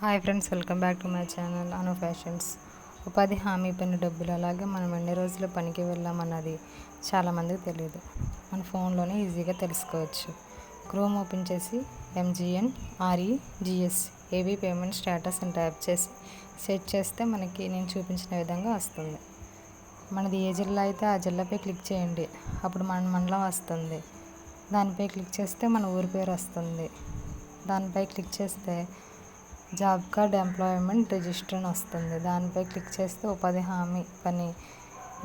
Hi friends, welcome back to my channel Anu fashions. ఉపాధి హామీ పని డబ్బులు అలాగే మనం ఎన్ని రోజులు పనికి వెళ్ళామన్నది చాలామందికి తెలియదు. మన ఫోన్లోనే ఈజీగా తెలుసుకోవచ్చు. క్రోమ్ ఓపెన్ చేసి MGNREGS ఏబీ పేమెంట్ స్టేటస్ అని ట్యాప్ చేసి సెట్ చేస్తే మనకి నేను చూపించిన విధంగా వస్తుంది. మనది ఏ జిల్లా అయితే ఆ జిల్లాపై క్లిక్ చేయండి. అప్పుడు మన మండలం వస్తుంది. దానిపై క్లిక్ చేస్తే మన ఊరి పేరు వస్తుంది. దానిపై క్లిక్ చేస్తే జాబ్ కార్డ్ ఎంప్లాయ్మెంట్ రిజిస్టర్ అని వస్తుంది. దానిపై క్లిక్ చేస్తే ఉపాధి హామీ పని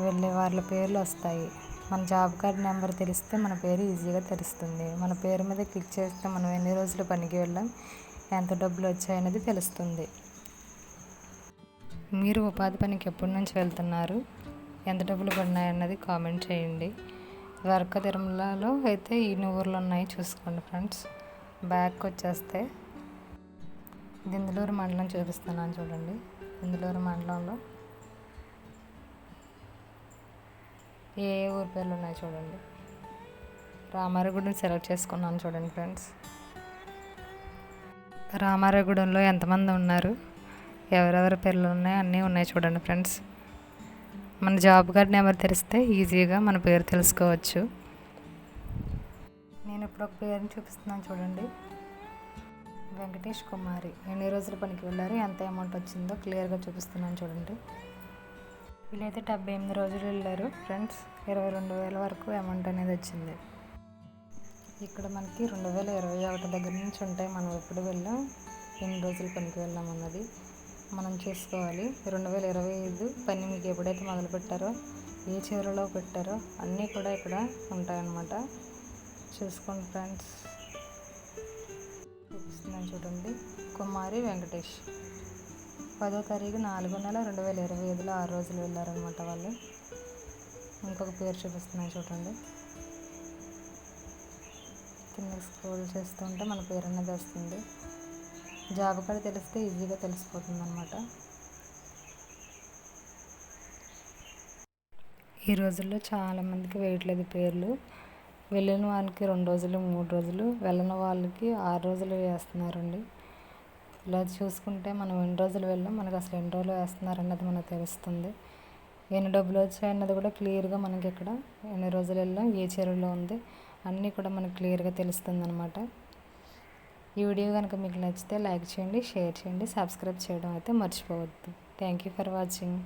వెళ్ళే వాళ్ళ పేర్లు వస్తాయి. మన జాబ్ కార్డ్ నెంబర్ తెలిస్తే మన పేరు ఈజీగా తెలుస్తుంది. మన పేరు మీద క్లిక్ చేస్తే మనం ఎన్ని రోజులు పనికి వెళ్ళాం, ఎంత డబ్బులు వచ్చాయనేది తెలుస్తుంది. మీరు ఉపాధి పనికి ఎప్పటి నుంచి వెళ్తున్నారు, ఎంత డబ్బులు పడినాయన్నది కామెంట్ చేయండి. ద్వారకా తిరుమలలో అయితే ఇన్ని ఊర్లు ఉన్నాయి, చూసుకోండి ఫ్రెండ్స్. బ్యాక్ వచ్చేస్తే దిందులూరు మండలం చూపిస్తున్నాను చూడండి. దిందులూరు మండలంలో ఏ ఊరి పేర్లు ఉన్నాయి చూడండి. రామారగూడెం సెలెక్ట్ చేసుకున్నాను చూడండి ఫ్రెండ్స్. రామారగూడెంలో ఎంతమంది ఉన్నారు, ఎవరెవరి పేర్లు ఉన్నాయి అన్నీ ఉన్నాయి చూడండి ఫ్రెండ్స్. మన జాబ్ కార్డ్ నెంబర్ తెలిస్తే ఈజీగా మన పేరు తెలుసుకోవచ్చు. నేను ఇప్పుడు ఒక పేరుని చూపిస్తున్నాను చూడండి. వెంకటేష్ కుమారి. ఎన్ని రోజుల పనికి వెళ్ళారు, ఎంత అమౌంట్ వచ్చిందో క్లియర్గా చూపిస్తున్నాను చూడండి. వీళ్ళైతే 78 రోజులు వెళ్ళారు ఫ్రెండ్స్. 22,000 వరకు అమౌంట్ అనేది వచ్చింది. ఇక్కడ మనకి 2021 దగ్గర నుంచి ఉంటాయి. మనం ఎప్పుడు వెళ్ళాం, ఎన్ని రోజులు పనికి వెళ్ళాం అన్నది మనం చూసుకోవాలి. 2025 పని మీకు ఎప్పుడైతే మొదలు పెట్టారో, ఏ చివరిలో పెట్టారో అన్నీ కూడా ఇక్కడ ఉంటాయన్నమాట. చూసుకోండి ఫ్రెండ్స్. చూపిస్తున్నాను చూడండి. కుమారి వెంకటేష్ 10వ తారీఖు 4వ నెల 2025లో 6 రోజులు వెళ్ళారనమాట వాళ్ళు. ఇంకొక పేరు చూపిస్తున్నాను చూడండి. కింద స్క్రోల్ చేస్తుంటే మన పేరు అనేది వస్తుంది. జాబ్ కార్డ్ తెలిస్తే ఈజీగా తెలిసిపోతుంది అనమాట. ఈ రోజుల్లో చాలామందికి వేయట్లేదు పేర్లు. వెళ్ళిన వాళ్ళకి 2 రోజులు 3 రోజులు, వెళ్ళిన వాళ్ళకి 6 రోజులు వేస్తున్నారండి. ఇలా చూసుకుంటే మనం ఎన్ని రోజులు వెళ్ళాం, మనకు అసలు ఎన్ని రోజులు వేస్తున్నారు అన్నది మనకు తెలుస్తుంది. ఎన్ని డబ్బులు వచ్చాయన్నది కూడా క్లియర్గా మనకి ఇక్కడ ఎన్ని రోజులు వెళ్ళాం, ఏ చెరువులో ఉంది అన్నీ కూడా మనకు క్లియర్గా తెలుస్తుంది అనమాట. ఈ వీడియో కనుక మీకు నచ్చితే లైక్ చేయండి, షేర్ చేయండి, సబ్స్క్రైబ్ చేయడం అయితే మర్చిపోవద్దు. Thank you for watching.